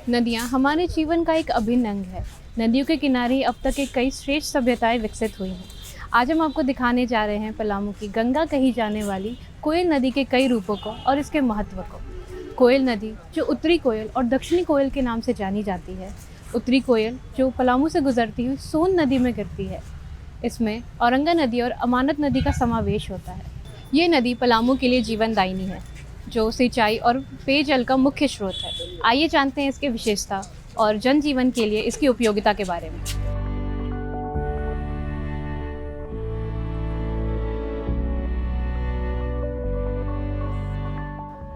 नदियाँ हमारे जीवन का एक अभिन्न अंग है। नदियों के किनारे अब तक के कई श्रेष्ठ सभ्यताएं विकसित हुई हैं। आज हम आपको दिखाने जा रहे हैं पलामू की गंगा कही जाने वाली कोयल नदी के कई रूपों को और इसके महत्व को। कोयल नदी जो उत्तरी कोयल और दक्षिणी कोयल के नाम से जानी जाती है। उत्तरी कोयल जो पलामू से गुजरती हुई सोन नदी में गिरती है। इसमें औरंगा नदी और अमानत नदी का समावेश होता है। ये नदी पलामू के लिए जीवनदायिनी है, जो सिंचाई और पेयजल का मुख्य स्रोत है। आइए जानते हैं इसके विशेषता और जनजीवन के लिए इसकी उपयोगिता के बारे में।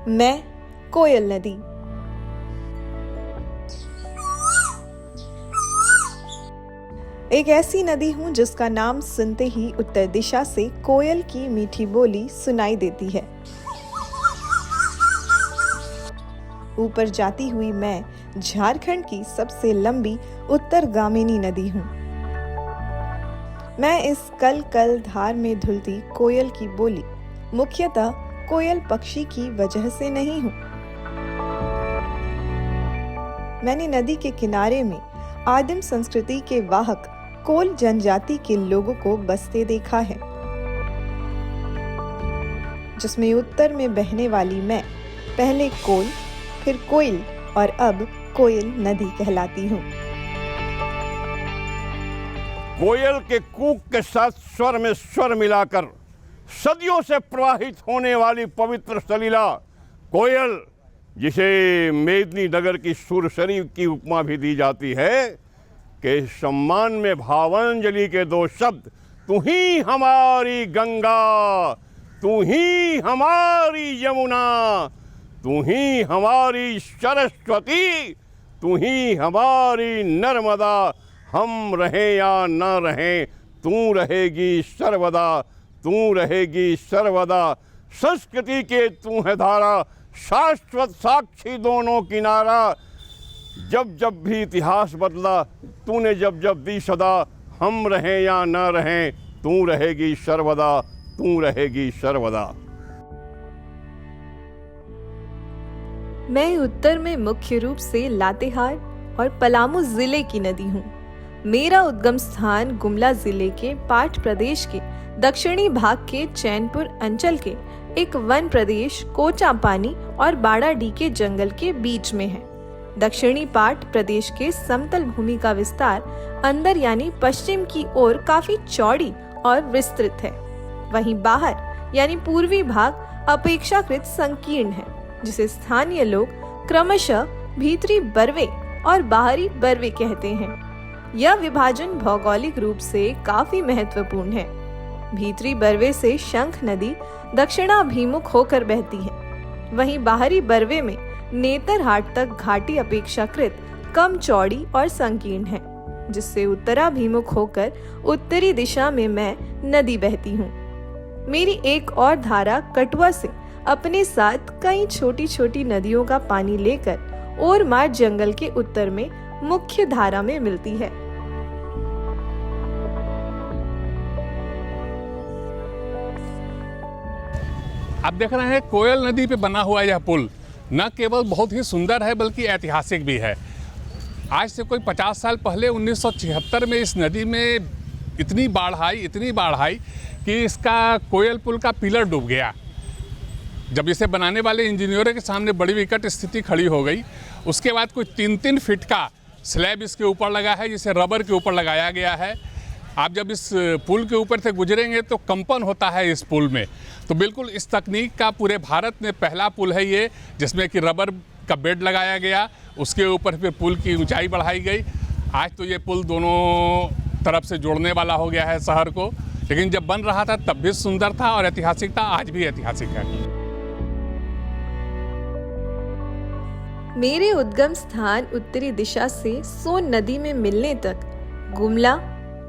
मैं कोयल नदी। एक ऐसी नदी हूँ जिसका नाम सुनते ही उत्तर दिशा से कोयल की मीठी बोली सुनाई देती है। ऊपर जाती हुई मैं झारखंड की सबसे लंबी उत्तरगामिनी नदी हूँ। मैं इस कल कल धार में धुलती कोयल की बोली मुख्यतः कोयल पक्षी की वजह से नहीं हूँ। मैंने नदी के किनारे में आदिम संस्कृति के वाहक कोल जनजाति के लोगों को बसते देखा है, जिसमें उत्तर में बहने वाली मैं पहले कोल, फिर कोयल और अब कोयल नदी कहलाती हूँ। कोयल के कूक के साथ स्वर में स्वर मिलाकर सदियों से प्रवाहित होने वाली पवित्र सलीला कोयल, जिसे मेदिनी नगर की सुरसरी की उपमा भी दी जाती है, के सम्मान में भावांजलि के दो शब्द तू ही हमारी गंगा, तू ही हमारी यमुना, तू ही हमारी सरस्वती, तू ही हमारी नर्मदा। हम रहें या ना रहें, तू रहेगी सर्वदा, तू रहेगी सर्वदा। संस्कृति के तू है धारा, शाश्वत साक्षी दोनों किनारा। जब जब भी इतिहास बदला, तूने जब जब दी सदा। हम रहें या ना रहें, तू रहेगी सर्वदा, तू रहेगी सर्वदा। मैं उत्तर में मुख्य रूप से लातेहार और पलामू जिले की नदी हूँ। मेरा उद्गम स्थान गुमला जिले के पाट प्रदेश के दक्षिणी भाग के चैनपुर अंचल के एक वन प्रदेश कोचापानी और बाड़ाडी के जंगल के बीच में है। दक्षिणी पाट प्रदेश के समतल भूमि का विस्तार अंदर यानी पश्चिम की ओर काफी चौड़ी और विस्तृत है। वहीं बाहर यानी पूर्वी भाग अपेक्षाकृत संकीर्ण है, जिसे स्थानीय लोग क्रमशः भीतरी बरवे और बाहरी बरवे कहते हैं। यह विभाजन भौगोलिक रूप से काफी महत्वपूर्ण है। भीतरी बरवे से शंख नदी दक्षिणाभिमुख होकर बहती है। वहीं बाहरी बरवे में नेतरहाट तक घाटी अपेक्षाकृत कम चौड़ी और संकीर्ण है, जिससे उत्तराभिमुख होकर उत्तरी दिशा में मैं नदी बहती हूँ। मेरी एक और धारा कटुआ से अपने साथ कई छोटी छोटी नदियों का पानी लेकर ओरमार जंगल के उत्तर में मुख्य धारा में मिलती है। आप देख रहे हैं कोयल नदी पे बना हुआ यह पुल न केवल बहुत ही सुंदर है बल्कि ऐतिहासिक भी है। आज से कोई 50 साल पहले 1976 में इस नदी में इतनी बाढ़ आई कि इसका कोयल पुल का पिलर डूब गया। जब इसे बनाने वाले इंजीनियरों के सामने बड़ी विकट स्थिति खड़ी हो गई, उसके बाद कोई 3-3 फीट का स्लैब इसके ऊपर लगा है, जिसे रबर के ऊपर लगाया गया है। आप जब इस पुल के ऊपर से गुजरेंगे तो कंपन होता है इस पुल में। तो बिल्कुल इस तकनीक का पूरे भारत में पहला पुल है ये, जिसमें कि रबर का बेड लगाया गया, उसके ऊपर फिर पुल की ऊंचाई बढ़ाई गई। आज तो ये पुल दोनों तरफ से जोड़ने वाला हो गया है शहर को, लेकिन जब बन रहा था तब भी सुंदर था और ऐतिहासिक था, आज भी ऐतिहासिक है। मेरे उद्गम स्थान उत्तरी दिशा से सोन नदी में मिलने तक गुमला,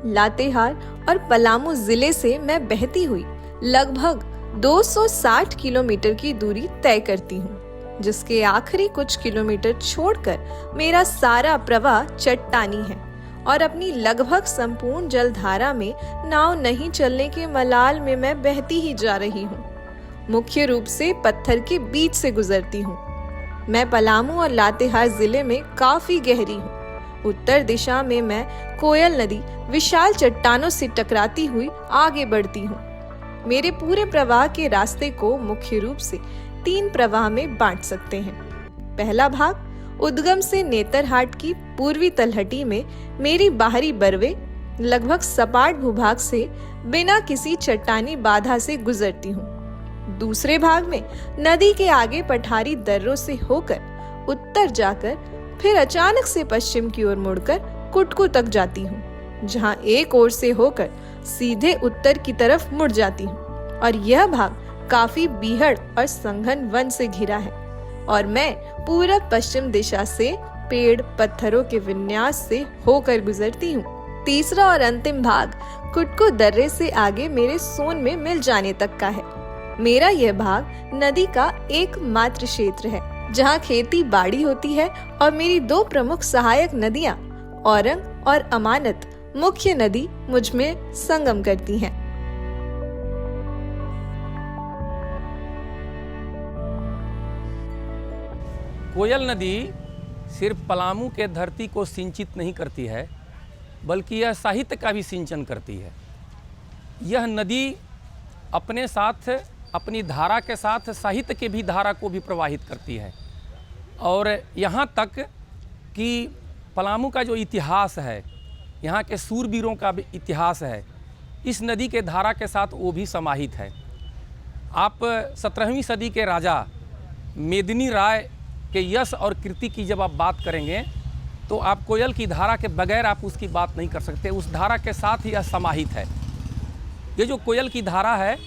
लातेहार और पलामू जिले से मैं बहती हुई लगभग 260 किलोमीटर की दूरी तय करती हूँ, जिसके आखिरी कुछ किलोमीटर छोड़कर मेरा सारा प्रवाह चट्टानी है और अपनी लगभग संपूर्ण जलधारा में नाव नहीं चलने के मलाल में मैं बहती ही जा रही हूँ। मुख्य रूप से पत्थर के बीच से गुजरती हूँ। मैं पलामू और लातेहार जिले में काफी गहरी हूँ। उत्तर दिशा में मैं कोयल नदी विशाल चट्टानों से टकराती हुई आगे बढ़ती हूँ। मेरे पूरे प्रवाह के रास्ते को मुख्य रूप से 3 प्रवाह में बांट सकते हैं। पहला भाग उद्गम से नेतरहाट की पूर्वी तलहटी में मेरी बाहरी बरवे लगभग सपाट भूभाग से बिना किसी चट्टानी बाधा से गुजरती हूँ। दूसरे भाग में नदी के आगे पठारी दर्रों से होकर उत्तर जाकर फिर अचानक से पश्चिम की ओर मुड़कर कुटकू तक जाती हूँ, जहाँ एक ओर से होकर सीधे उत्तर की तरफ मुड़ जाती हूँ। और यह भाग काफी बीहड़ और संघन वन से घिरा है और मैं पूरब पश्चिम दिशा से पेड़ पत्थरों के विन्यास से होकर गुजरती हूँ। तीसरा और अंतिम भाग कुटकू दर्रे से आगे मेरे सोन में मिल जाने तक का है। मेरा यह भाग नदी का एकमात्र क्षेत्र है जहाँ खेती बाड़ी होती है और मेरी 2 प्रमुख सहायक नदियाँ औरंग और अमानत मुख्य नदी मुझ में संगम करती हैं। कोयल नदी सिर्फ पलामू के धरती को सिंचित नहीं करती है, बल्कि यह साहित्य का भी सिंचन करती है। यह नदी अपने साथ अपनी धारा के साथ साहित्य के भी धारा को भी प्रवाहित करती है। और यहाँ तक कि पलामू का जो इतिहास है, यहाँ के सूरवीरों का भी इतिहास है, इस नदी के धारा के साथ वो भी समाहित है। आप 17वीं सदी के राजा मेदिनी राय के यश और कीर्ति की जब आप बात करेंगे तो आप कोयल की धारा के बगैर आप उसकी बात नहीं कर सकते। उस धारा के साथ ही यह समाहित है। ये जो कोयल की धारा है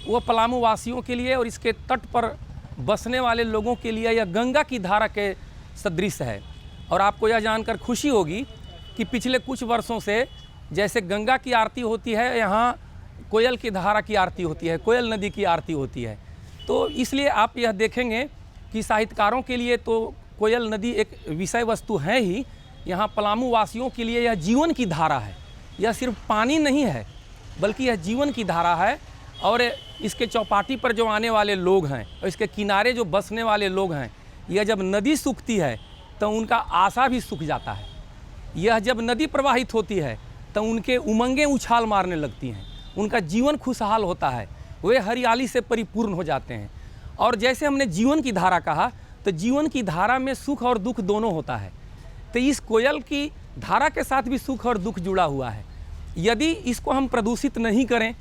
वो पलामू वासियों के लिए और इसके तट पर बसने वाले लोगों के लिए यह गंगा की धारा के सदृश है। और आपको यह जानकर खुशी होगी कि पिछले कुछ वर्षों से जैसे गंगा की आरती होती है, यहाँ कोयल की धारा की आरती होती है, कोयल नदी की आरती होती है। तो इसलिए आप यह देखेंगे कि साहित्यकारों के लिए तो कोयल नदी एक विषय वस्तु है ही, यहाँ पलामू वासियों के लिए यह जीवन की धारा है। यह सिर्फ पानी नहीं है बल्कि यह जीवन की धारा है। और इसके चौपाटी पर जो आने वाले लोग हैं और इसके किनारे जो बसने वाले लोग हैं, यह जब नदी सूखती है तो उनका आशा भी सूख जाता है। यह जब नदी प्रवाहित होती है तो उनके उमंगें उछाल मारने लगती हैं, उनका जीवन खुशहाल होता है, वे हरियाली से परिपूर्ण हो जाते हैं। और जैसे हमने जीवन की धारा कहा, तो जीवन की धारा में सुख और दुख दोनों होता है। तो इस कोयल की धारा के साथ भी सुख और दुख जुड़ा हुआ है। यदि इसको हम प्रदूषित नहीं करें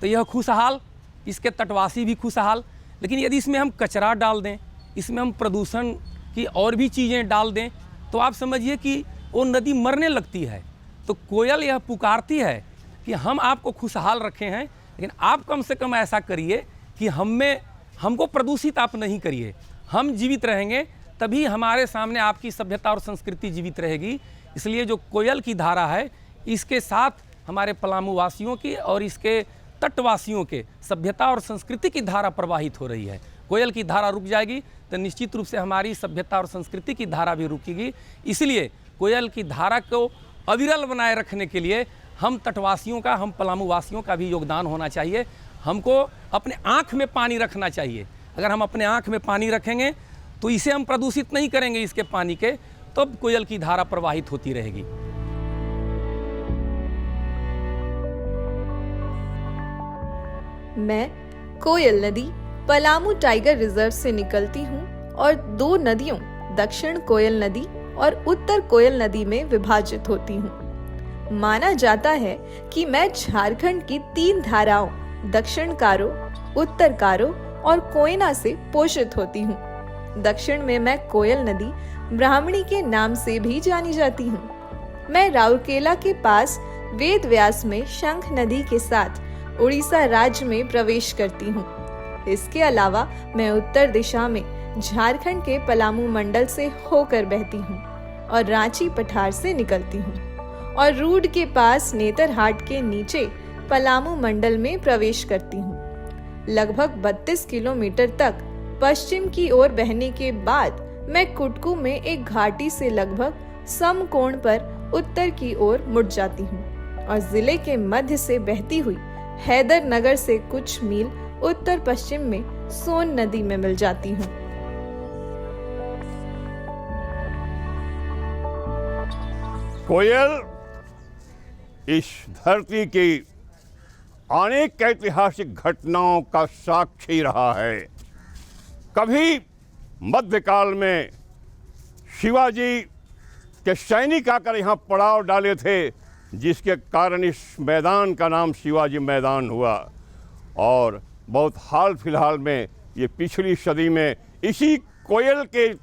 तो यह खुशहाल, इसके तटवासी भी खुशहाल। लेकिन यदि इसमें हम कचरा डाल दें, इसमें हम प्रदूषण की और भी चीज़ें डाल दें, तो आप समझिए कि वो नदी मरने लगती है। तो कोयल यह पुकारती है कि हम आपको खुशहाल रखे हैं, लेकिन आप कम से कम ऐसा करिए कि हमको प्रदूषित आप नहीं करिए। हम जीवित रहेंगे तभी हमारे सामने आपकी सभ्यता और संस्कृति जीवित रहेगी। इसलिए जो कोयल की धारा है, इसके साथ हमारे पलामू वासियों की और इसके तटवासियों के सभ्यता और संस्कृति की धारा प्रवाहित हो रही है। कोयल की धारा रुक जाएगी तो निश्चित रूप से हमारी सभ्यता और संस्कृति की धारा भी रुकेगी। इसलिए कोयल की धारा को अविरल बनाए रखने के लिए हम तटवासियों का, हम पलामू वासियों का भी योगदान होना चाहिए। हमको अपने आँख में पानी रखना चाहिए। अगर हम अपने आँख में पानी रखेंगे तो इसे हम प्रदूषित नहीं करेंगे इसके पानी के, तब तो कोयल की धारा प्रवाहित होती रहेगी। मैं कोयल नदी पलामू टाइगर रिजर्व से निकलती हूँ और 2 नदियों दक्षिण कोयल नदी और उत्तर कोयल नदी में विभाजित होती हूँ। माना जाता है कि मैं झारखंड की 3 धाराओं दक्षिण कारो, उत्तर कारो और कोयना से पोषित होती हूँ। दक्षिण में मैं कोयल नदी ब्राह्मणी के नाम से भी जानी जाती हूँ। मैं राउरकेला के पास वेद व्यास में शंख नदी के साथ उड़ीसा राज्य में प्रवेश करती हूँ। इसके अलावा मैं उत्तर दिशा में झारखंड के पलामू मंडल से होकर बहती हूँ और रांची पठार से निकलती हूँ और रूड के पास नेतरहाट के नीचे पलामू मंडल में प्रवेश करती हूँ। लगभग 32 किलोमीटर तक पश्चिम की ओर बहने के बाद मैं कुटकू में एक घाटी से लगभग समकोण पर उत्तर की ओर मुड़ जाती हूँ और जिले के मध्य से बहती हुई हैदर नगर से कुछ मील उत्तर पश्चिम में सोन नदी में मिल जाती हूँ। कोयल इस धरती की अनेक ऐतिहासिक घटनाओं का साक्षी रहा है। कभी मध्यकाल में शिवाजी के सैनिक आकर यहाँ पड़ाव डाले थे, जिसके कारण इस मैदान का नाम शिवाजी मैदान हुआ। और बहुत हाल फिलहाल में ये पिछली सदी में इसी कोयल के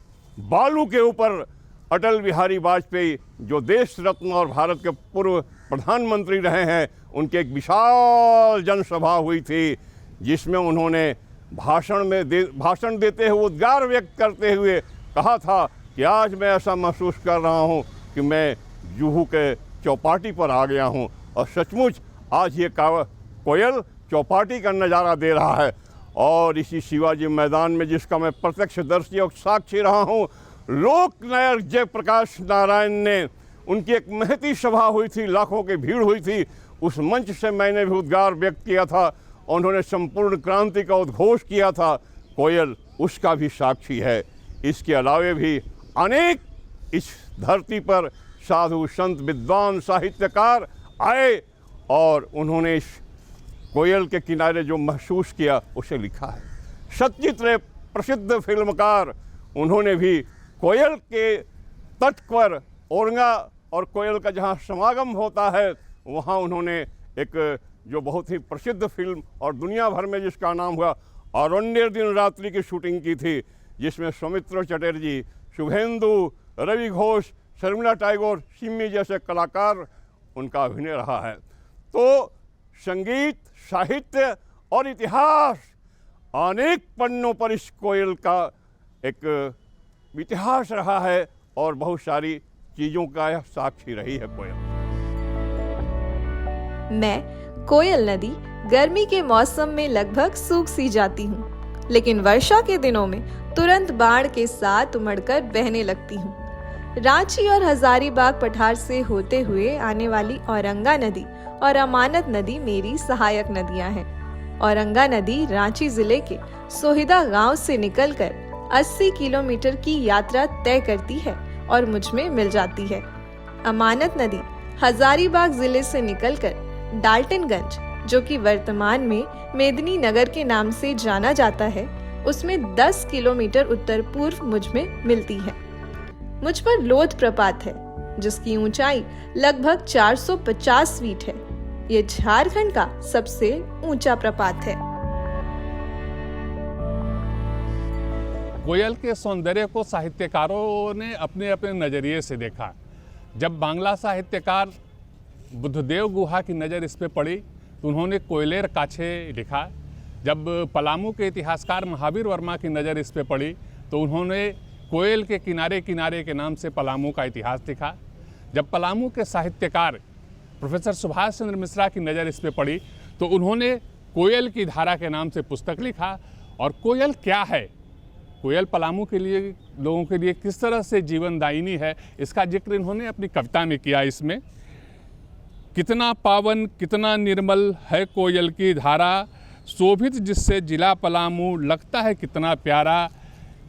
बालू के ऊपर अटल बिहारी वाजपेयी, जो देश रत्न और भारत के पूर्व प्रधानमंत्री रहे हैं, उनकी एक विशाल जनसभा हुई थी, जिसमें उन्होंने भाषण देते हुए उद्गार व्यक्त करते हुए कहा था कि आज मैं ऐसा महसूस कर रहा हूं कि मैं जुहू के चौपाटी पर आ गया हूं। और सचमुच आज ये कोयल चौपाटी का नज़ारा दे रहा है। और इसी शिवाजी मैदान में, जिसका मैं प्रत्यक्षदर्शी और साक्षी रहा हूं, लोकनायक जयप्रकाश नारायण ने, उनकी एक महती सभा हुई थी, लाखों की भीड़ हुई थी। उस मंच से मैंने भी उद्गार व्यक्त किया था। उन्होंने संपूर्ण क्रांति का उद्घोष किया था। कोयल उसका भी साक्षी है। इसके अलावे भी अनेक इस धरती पर साधु संत विद्वान साहित्यकार आए और उन्होंने इस कोयल के किनारे जो महसूस किया उसे लिखा है। सत्यजित रे प्रसिद्ध फिल्मकार, उन्होंने भी कोयल के तट पर ओरंगा और कोयल का जहाँ समागम होता है, वहाँ उन्होंने एक जो बहुत ही प्रसिद्ध फिल्म और दुनिया भर में जिसका नाम हुआ अरण्य दिन रात्रि की शूटिंग की थी, जिसमें सौमित्र चटर्जी, शुभेंदु, रवि घोष, शर्मिला टैगोर, सिम्मी जैसे कलाकार उनका अभिनय रहा है। तो संगीत, साहित्य और इतिहास, अनेक पन्नों पर इस कोयल का एक इतिहास रहा है और बहुत सारी चीज़ों का यह साक्षी रही है कोयल। मैं कोयल नदी गर्मी के मौसम में लगभग सूख सी जाती हूँ, लेकिन वर्षा के दिनों में तुरंत बाढ़ के साथ उमड़कर बहने लगती हूँ। रांची और हजारीबाग पठार से होते हुए आने वाली औरंगा नदी और अमानत नदी मेरी सहायक नदियां हैं। औरंगा नदी रांची जिले के सोहिदा गांव से निकलकर 80 किलोमीटर की यात्रा तय करती है और मुझ में मिल जाती है। अमानत नदी हजारीबाग जिले से निकलकर डाल्टनगंज, जो कि वर्तमान में मेदिनी नगर के नाम से जाना जाता है, उसमें 10 किलोमीटर उत्तर पूर्व मुझ में मिलती है। मुझ पर लोध प्रपात है, जिसकी ऊंचाई लगभग 450 फीट है। ये झारखंड का सबसे ऊंचा प्रपात है। कोयल के सौंदर्य को साहित्यकारों ने अपने अपने नज़रिए से देखा। जब बांग्ला साहित्यकार बुद्धदेव गुहा की नज़र इस पे पड़ी तो उन्होंने कोयलेर काछे लिखा। जब पलामू के इतिहासकार महावीर वर्मा की नज़र इस पे पड़ी तो उन्होंने कोयल के किनारे किनारे के नाम से पलामू का इतिहास लिखा। जब पलामू के साहित्यकार प्रोफेसर सुभाष चंद्र मिश्रा की नज़र इस पे पड़ी तो उन्होंने कोयल की धारा के नाम से पुस्तक लिखा। और कोयल क्या है, कोयल पलामू के लिए, लोगों के लिए किस तरह से जीवनदायिनी है, इसका जिक्र इन्होंने अपनी कविता में किया। इसमें कितना पावन कितना निर्मल है कोयल की धारा, शोभित जिससे जिला पलामू लगता है कितना प्यारा।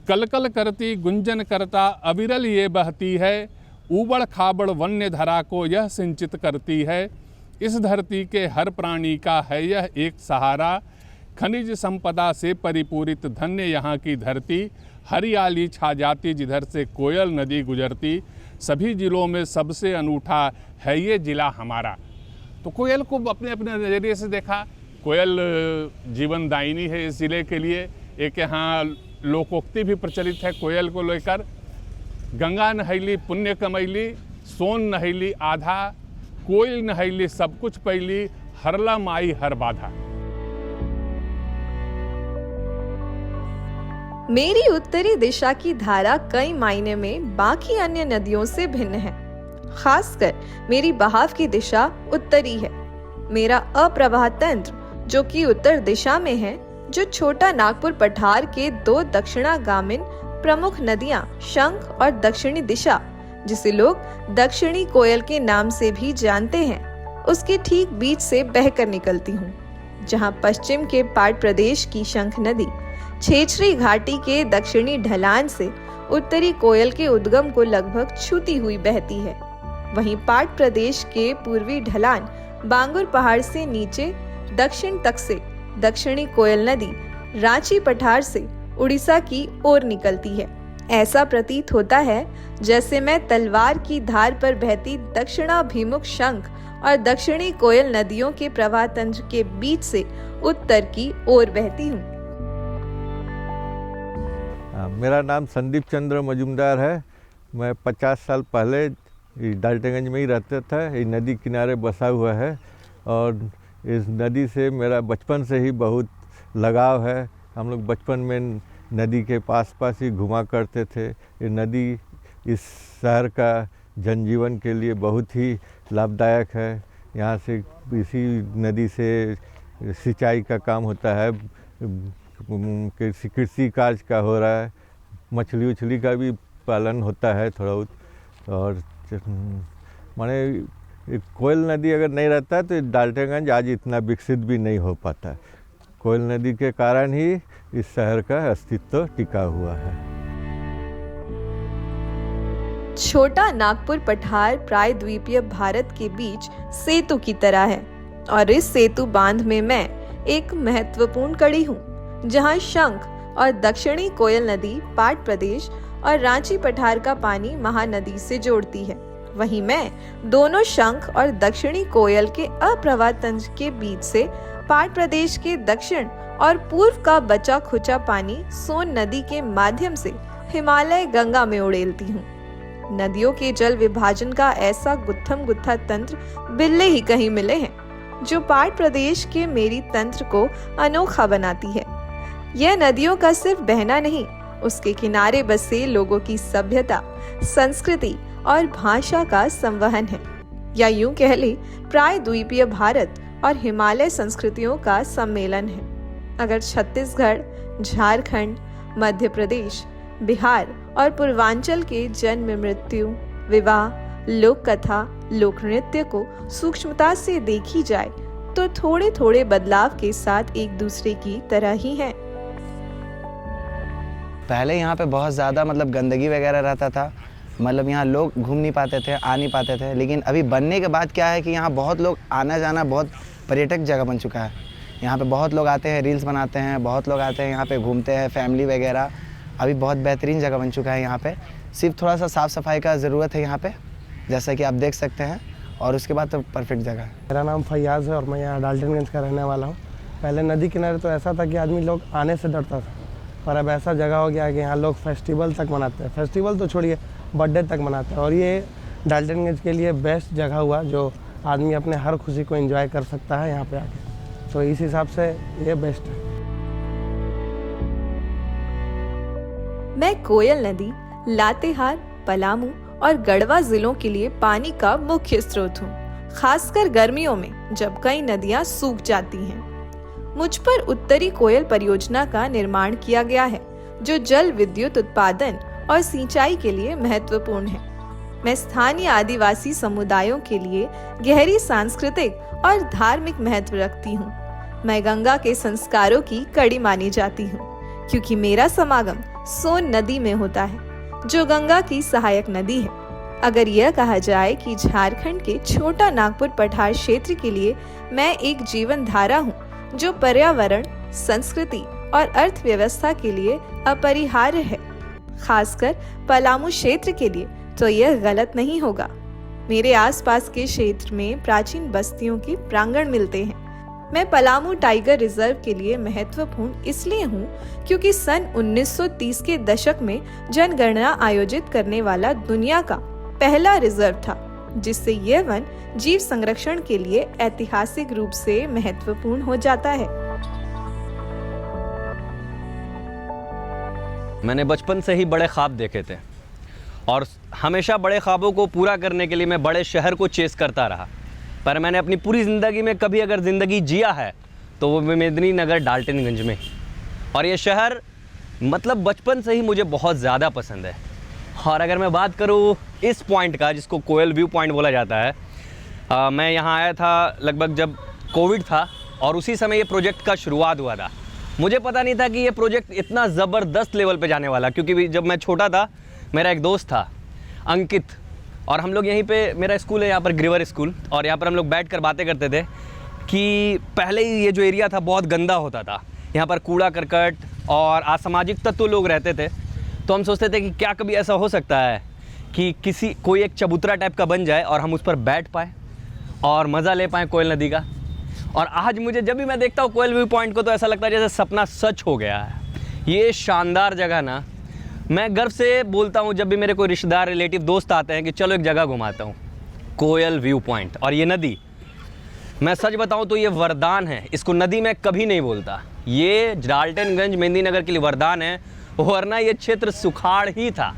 कलकल करती गुंजन करता अविरल ये बहती है, ऊबड़ खाबड़ वन्य धरा को यह सिंचित करती है। इस धरती के हर प्राणी का है यह एक सहारा, खनिज संपदा से परिपूरित धन्य यहाँ की धरती। हरियाली छा जाती जिधर से कोयल नदी गुजरती, सभी जिलों में सबसे अनूठा है ये जिला हमारा। तो कोयल को अपने अपने नज़रिए से देखा। कोयल जीवनदायिनी है इस ज़िले के लिए। एक यहाँ लोकोक्ति भी प्रचलित है कोयल को लेकर, गंगा नहैली पुण्य कमैली, सोन नहैली आधा, कोयल नहैली सब कुछ पैली, हरला माई हर बाधा। मेरी उत्तरी दिशा की धारा कई मायने में बाकी अन्य नदियों से भिन्न है। खासकर मेरी बहाव की दिशा उत्तरी है। मेरा अप्रवाह तंत्र, जो कि उत्तर दिशा में है, जो छोटा नागपुर पठार के 2 दक्षिणागामिन प्रमुख नदियां शंख और दक्षिणी दिशा, जिसे लोग दक्षिणी कोयल के नाम से भी जानते हैं, उसके ठीक बीच से बहकर निकलती हूँ। जहाँ पश्चिम के पाट प्रदेश की शंख नदी छेछरी घाटी के दक्षिणी ढलान से उत्तरी कोयल के उद्गम को लगभग छूती हुई बहती है। वहीं पाट प्रदेश के पूर्वी ढलान बांगुर पहाड़ से नीचे दक्षिण तक से दक्षिणी कोयल नदी रांची पठार से उड़ीसा की ओर निकलती है। ऐसा प्रतीत होता है जैसे मैं तलवार की धार पर बहती दक्षिणाभिमुख शंख और दक्षिणी कोयल नदियों के प्रवाह तंत्र के बीच से उत्तर की ओर बहती हूँ। मेरा नाम संदीप चंद्र मजुमदार है। मैं 50 साल पहले डाल्टनगंज में ही रहता था। ये नदी किनारे बसा हुआ है और इस नदी से मेरा बचपन से ही बहुत लगाव है। हम लोग बचपन में नदी के पास ही घुमा करते थे। ये नदी इस शहर का जनजीवन के लिए बहुत ही लाभदायक है। यहाँ से इसी नदी से सिंचाई का काम होता है, कृषि कार्य का हो रहा है, मछली उछली का भी पालन होता है थोड़ा बहुत। और माने कोयल नदी अगर नहीं रहता तो डाल्टनगंज आज इतना विकसित भी नहीं हो पाता। कोयल नदी के कारण ही इस शहर का अस्तित्व टिका हुआ है। छोटा नागपुर पठार प्रायद्वीपीय भारत के बीच सेतु की तरह है और इस सेतु बांध में मैं एक महत्वपूर्ण कड़ी हूँ, जहाँ शंख और दक्षिणी कोयल नदी पाट प्रदेश और रांची पठार का पानी महानदी से जोड़ती है। वहीं मैं दोनों शंख और दक्षिणी कोयल के अप्रवाह तंत्र के बीच से पाट प्रदेश के दक्षिण और पूर्व का बचा खुचा पानी सोन नदी के माध्यम से हिमालय गंगा में उड़ेलती हूँ। नदियों के जल विभाजन का ऐसा गुत्थम गुत्था तंत्र बिल्ले ही कहीं मिले हैं, जो पाट प्रदेश के मेरी तंत्र को अनोखा बनाती है। यह नदियों का सिर्फ बहना नहीं, उसके किनारे बसे लोगों की सभ्यता, संस्कृति और भाषा का संवहन है, या यूं कह ले प्रायद्वीपीय भारत और हिमालय संस्कृतियों का सम्मेलन है। अगर छत्तीसगढ़, झारखंड, मध्य प्रदेश, बिहार और पूर्वांचल के जन्म मृत्यु, विवाह, लोक कथा, लोक नृत्य को सूक्ष्मता से देखी जाए तो थोड़े थोड़े बदलाव के साथ एक दूसरे की तरह ही हैं। पहले यहाँ पे बहुत ज़्यादा गंदगी वगैरह रहता था, यहाँ लोग घूम नहीं पाते थे, आ नहीं पाते थे। लेकिन अभी बनने के बाद क्या है कि यहाँ बहुत लोग आना जाना, बहुत पर्यटक जगह बन चुका है। यहाँ पे बहुत लोग आते हैं, रील्स बनाते हैं, बहुत लोग आते हैं यहाँ पे घूमते हैं, फैमिली वगैरह। अभी बहुत बेहतरीन जगह बन चुका है यहाँ पे। सिर्फ थोड़ा सा साफ़ सफाई का ज़रूरत है यहाँ पे, जैसा कि आप देख सकते हैं, और उसके बाद तो परफेक्ट जगह है। मेरा नाम फैयाज़ है और मैं यहाँ डाल्टनगंज का रहने वाला हूँ। पहले नदी किनारे तो ऐसा था कि आदमी लोग आने से डरता था, पर अब ऐसा जगह हो गया है कि यहाँ लोग फेस्टिवल तक मनाते हैं। फेस्टिवल तो छोड़िए, बर्थडे तक मनाते हैं। और ये डाल्टनगंज के लिए बेस्ट जगह हुआ, जो आदमी अपने हर खुशी को एंजॉय कर सकता है यहाँ पे आके। तो इस हिसाब से ये बेस्ट है। मैं कोयल नदी, लातेहार, पलामू और गढ़वा जिलों के लिए पानी का मुख्य स्रोत हूँ, खासकर गर्मियों में जब कई नदियाँ सूख जाती हैं। मुझ पर उत्तरी कोयल परियोजना का निर्माण किया गया है, जो जल विद्युत उत्पादन और सिंचाई के लिए महत्वपूर्ण है। मैं स्थानीय आदिवासी समुदायों के लिए गहरी सांस्कृतिक और धार्मिक महत्व रखती हूँ। मैं गंगा के संस्कारों की कड़ी मानी जाती हूँ, क्योंकि मेरा समागम सोन नदी में होता है, जो गंगा की सहायक नदी है। अगर यह कहा जाए कि झारखंड के छोटा नागपुर पठार क्षेत्र के लिए मैं एक जीवन धारा हूँ, जो पर्यावरण, संस्कृति और अर्थव्यवस्था के लिए अपरिहार्य है, खासकर पलामू क्षेत्र के लिए, तो यह गलत नहीं होगा। मेरे आसपास के क्षेत्र में प्राचीन बस्तियों के प्रांगण मिलते हैं। मैं पलामू टाइगर रिजर्व के लिए महत्वपूर्ण इसलिए हूँ क्योंकि सन 1930 के दशक में जनगणना आयोजित करने वाला दुनिया का पहला रिजर्व था, जिससे यह वन जीव संरक्षण के लिए ऐतिहासिक रूप से महत्वपूर्ण हो जाता है। मैंने बचपन से ही बड़े ख्वाब देखे थे और हमेशा बड़े ख्वाबों को पूरा करने के लिए मैं बड़े शहर को चेस करता रहा, पर मैंने अपनी पूरी ज़िंदगी में कभी अगर ज़िंदगी जिया है तो वो मेदिनीनगर डाल्टनगंज में। और ये शहर बचपन से ही मुझे बहुत ज़्यादा पसंद है। और अगर मैं बात करूँ इस पॉइंट का, जिसको कोयल व्यू पॉइंट बोला जाता है, मैं यहाँ आया था लगभग जब कोविड था और उसी समय ये प्रोजेक्ट का शुरुआत हुआ था। मुझे पता नहीं था कि ये प्रोजेक्ट इतना ज़बरदस्त लेवल पे जाने वाला, क्योंकि जब मैं छोटा था मेरा एक दोस्त था अंकित, और हम लोग यहीं पे, मेरा स्कूल है यहाँ पर ग्रीवर स्कूल, और यहाँ पर हम लोग बैठ कर बातें करते थे कि पहले ही ये जो एरिया था बहुत गंदा होता था, यहाँ पर कूड़ा करकट और असामाजिक तत्व लोग रहते थे। तो हम सोचते थे कि क्या कभी ऐसा हो सकता है कि कोई एक चबूतरा टाइप का बन जाए और हम उस पर बैठ पाएँ और मज़ा ले पाएँ कोयल नदी का। और आज मुझे जब भी मैं देखता हूँ कोयल व्यू पॉइंट को तो ऐसा लगता है जैसे सपना सच हो गया है। ये शानदार जगह ना, मैं गर्व से बोलता हूँ जब भी मेरे कोई रिश्तेदार, रिलेटिव, दोस्त आते हैं कि चलो एक जगह घुमाता हूँ, कोयल व्यू पॉइंट। और ये नदी, मैं सच बताऊँ तो ये वरदान है, इसको नदी में कभी नहीं बोलता। ये डाल्टनगंज मेदिनीनगर के लिए वरदान है, वरना ये क्षेत्र सुखाड़ ही था।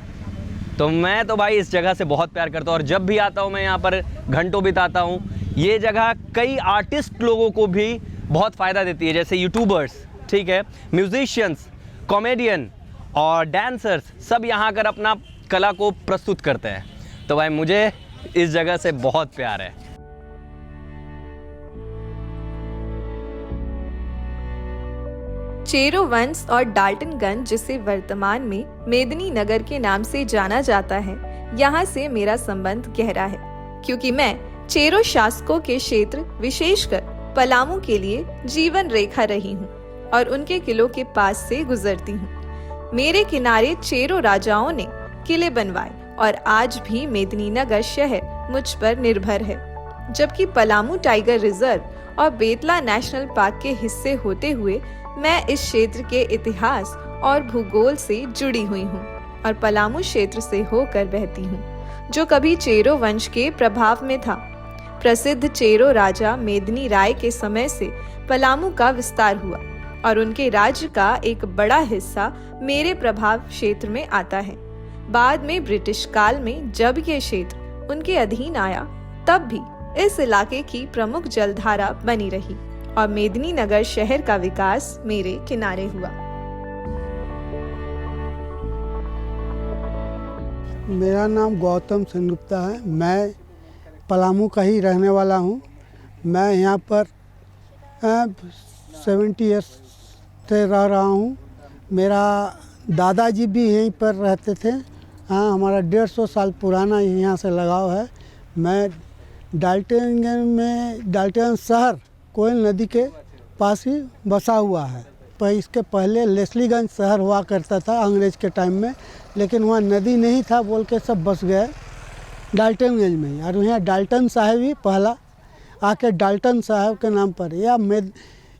तो मैं तो भाई इस जगह से बहुत प्यार करता हूँ, और जब भी आता हूँ मैं यहाँ पर घंटों बिताता हूँ। ये जगह कई आर्टिस्ट लोगों को भी बहुत फ़ायदा देती है, जैसे यूट्यूबर्स, ठीक है, म्यूजिशियंस, कॉमेडियन और डांसर्स, सब यहाँ आकर अपना कला को प्रस्तुत करते हैं। तो भाई मुझे इस जगह से बहुत प्यार है। चेरो वंश और डाल्टनगंज, जिसे वर्तमान में मेदिनीनगर के नाम से जाना जाता है, यहाँ से मेरा संबंध गहरा है, क्योंकि मैं चेरो शासकों के क्षेत्र, विशेषकर पलामू के लिए जीवन रेखा रही हूँ और उनके किलों के पास से गुजरती हूँ। मेरे किनारे चेरो राजाओं ने किले बनवाए और आज भी मेदिनीनगर शहर मुझ पर निर्भर है। जबकि पलामू टाइगर रिजर्व और बेतला नेशनल पार्क के हिस्से होते हुए मैं इस क्षेत्र के इतिहास और भूगोल से जुड़ी हुई हूँ और पलामू क्षेत्र से होकर बहती हूँ, जो कभी चेरो वंश के प्रभाव में था। प्रसिद्ध चेरो राजा मेदिनी राय के समय से पलामू का विस्तार हुआ और उनके राज्य का एक बड़ा हिस्सा मेरे प्रभाव क्षेत्र में आता है। बाद में ब्रिटिश काल में जब ये क्षेत्र उनके अधीन आया, तब भी इस इलाके की प्रमुख जलधारा बनी रही और मेदिनीनगर शहर का विकास मेरे किनारे हुआ। मेरा नाम गौतम सेनगुप्ता है। मैं पलामू का ही रहने वाला हूँ। मैं यहाँ पर 70 ईयर्स से रह रहा हूँ। मेरा दादाजी भी यहीं पर रहते थे। हाँ, हमारा 150 साल पुराना यहाँ से लगाव है। मैं डाल्टन शहर कोयल नदी के पास ही बसा हुआ है। पर इसके पहले लेस्लीगंज शहर हुआ करता था अंग्रेज के टाइम में, लेकिन वहाँ नदी नहीं था बोल के सब बस गए डाल्टनगंज में ही। और यहाँ डाल्टन साहब ही पहला आके डाल्टन साहब के नाम पर, या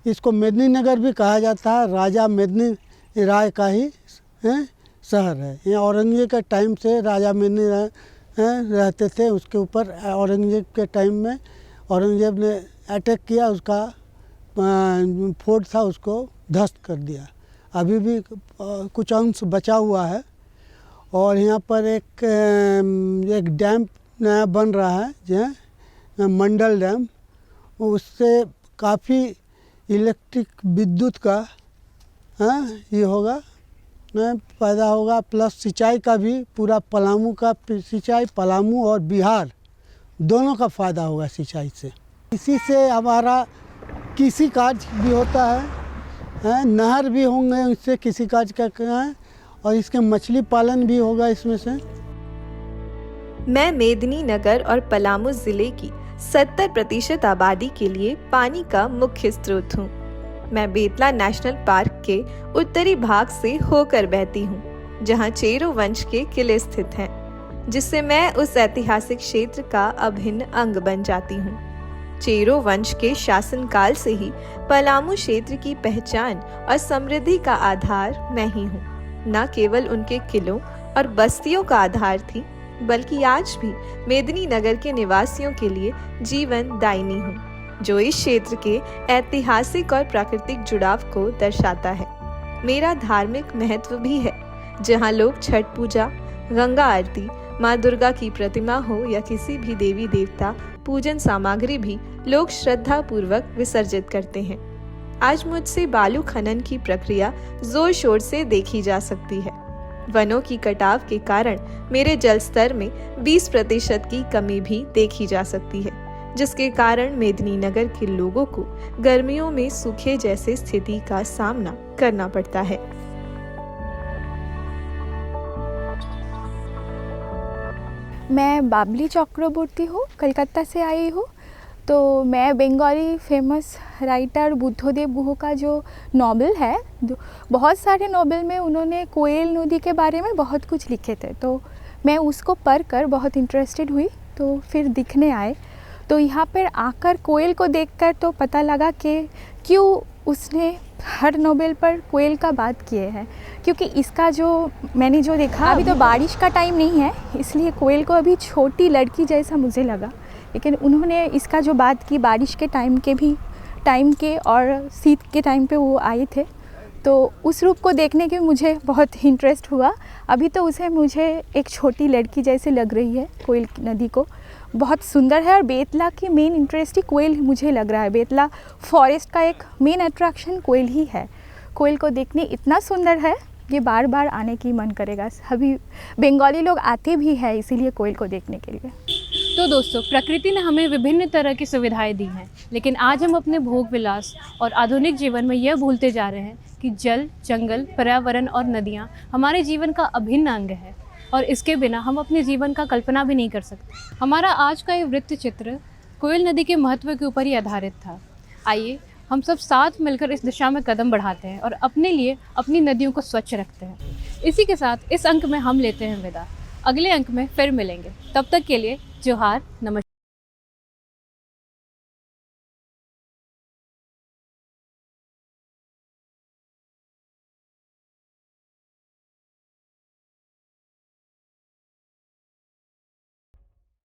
इसको मेदिनीनगर भी कहा जाता है। राजा मेदिनी राय का ही शहर है। यहाँ औरंगजेब के टाइम से राजा मेदिनी राय रहते थे। उसके ऊपर औरंगजेब के टाइम में औरंगजेब ने अटैक किया, उसका फोर्ट था उसको ध्वस्त कर दिया। अभी भी कुछ अंश बचा हुआ है। और यहाँ पर एक डैम नया बन रहा है, जो मंडल डैम, उससे काफ़ी इलेक्ट्रिक विद्युत का ये होगा पैदा होगा, प्लस सिंचाई का भी, पूरा पलामू का सिंचाई, पलामू और बिहार दोनों का फ़ायदा होगा सिंचाई से। इसी से हमारा कृषि कार्य भी होता है, नहर भी होंगे इससे कृषि कार्य का है, और इसके मछली पालन भी होगा इसमें से। मैं मेदिनीनगर और पलामू जिले की 70% आबादी के लिए पानी का मुख्य स्रोत हूँ। मैं बेतला नेशनल पार्क के उत्तरी भाग से होकर बहती हूँ, जहाँ चेरो वंश के किले स्थित हैं, जिससे मैं उस ऐतिहासिक क्षेत्र का अभिन्न अंग बन जाती हूँ। चेरो वंश के शासनकाल से ही पलामू क्षेत्र की पहचान और समृद्धि का आधार मैं ही हूँ। न केवल उनके किलों और बस्तियों का आधार थी, बल्कि आज भी मेदिनीनगर के निवासियों के लिए जीवन दायिनी हूँ, जो इस क्षेत्र के ऐतिहासिक और प्राकृतिक जुड़ाव को दर्शाता है। मेरा धार्मिक महत्व भी है, जहाँ लोग छठ पूजा, गंगा आरती, माँ दुर्गा की प्रतिमा हो या किसी भी देवी देवता पूजन सामग्री भी लोग श्रद्धा पूर्वक विसर्जित करते हैं। आज मुझसे बालू खनन की प्रक्रिया जोर शोर से देखी जा सकती है। वनों की कटाव के कारण मेरे जल स्तर में 20% की कमी भी देखी जा सकती है, जिसके कारण मेदिनीनगर के लोगों को गर्मियों में सूखे जैसे स्थिति का सामना करना पड़ता है। मैं बाबली चक्रवर्ती हूँ, कलकत्ता से आई हूँ। तो मैं बंगाली फेमस राइटर बुद्धदेव गुह का जो नॉवेल है, बहुत सारे नॉवेल में उन्होंने कोयल नदी के बारे में बहुत कुछ लिखे थे, तो मैं उसको पढ़कर बहुत इंटरेस्टेड हुई, तो फिर दिखने आए। तो यहाँ पर आकर कोयल को देखकर तो पता लगा कि क्यों उसने हर नोवेल पर कोयल का बात किए हैं, क्योंकि इसका जो मैंने जो देखा, अभी तो बारिश का टाइम नहीं है, इसलिए कोयल को अभी छोटी लड़की जैसा मुझे लगा, लेकिन उन्होंने इसका जो बात की बारिश के टाइम के और शीत के टाइम पे वो आए थे, तो उस रूप को देखने के मुझे बहुत इंटरेस्ट हुआ। अभी तो उसे मुझे एक छोटी लड़की जैसे लग रही है कोयल नदी को, बहुत सुंदर है। और बेतला की मेन इंटरेस्ट ही कोयल मुझे लग रहा है। बेतला फॉरेस्ट का एक मेन अट्रैक्शन कोयल ही है। कोयल को देखने इतना सुंदर है कि बार बार आने की मन करेगा। अभी बंगाली लोग आते भी हैं इसीलिए कोयल को देखने के लिए। तो दोस्तों, प्रकृति ने हमें विभिन्न तरह की सुविधाएं दी हैं, लेकिन आज हम अपने भोग विलास और आधुनिक जीवन में यह भूलते जा रहे हैं कि जल, जंगल, पर्यावरण और नदियाँ हमारे जीवन का अभिन्न अंग है और इसके बिना हम अपने जीवन का कल्पना भी नहीं कर सकते। हमारा आज का ये वृत्त चित्र कोयल नदी के महत्व के ऊपर ही आधारित था। आइए हम सब साथ मिलकर इस दिशा में कदम बढ़ाते हैं और अपने लिए अपनी नदियों को स्वच्छ रखते हैं। इसी के साथ इस अंक में हम लेते हैं विदा। अगले अंक में फिर मिलेंगे, तब तक के लिए जोहार, नमस्कार।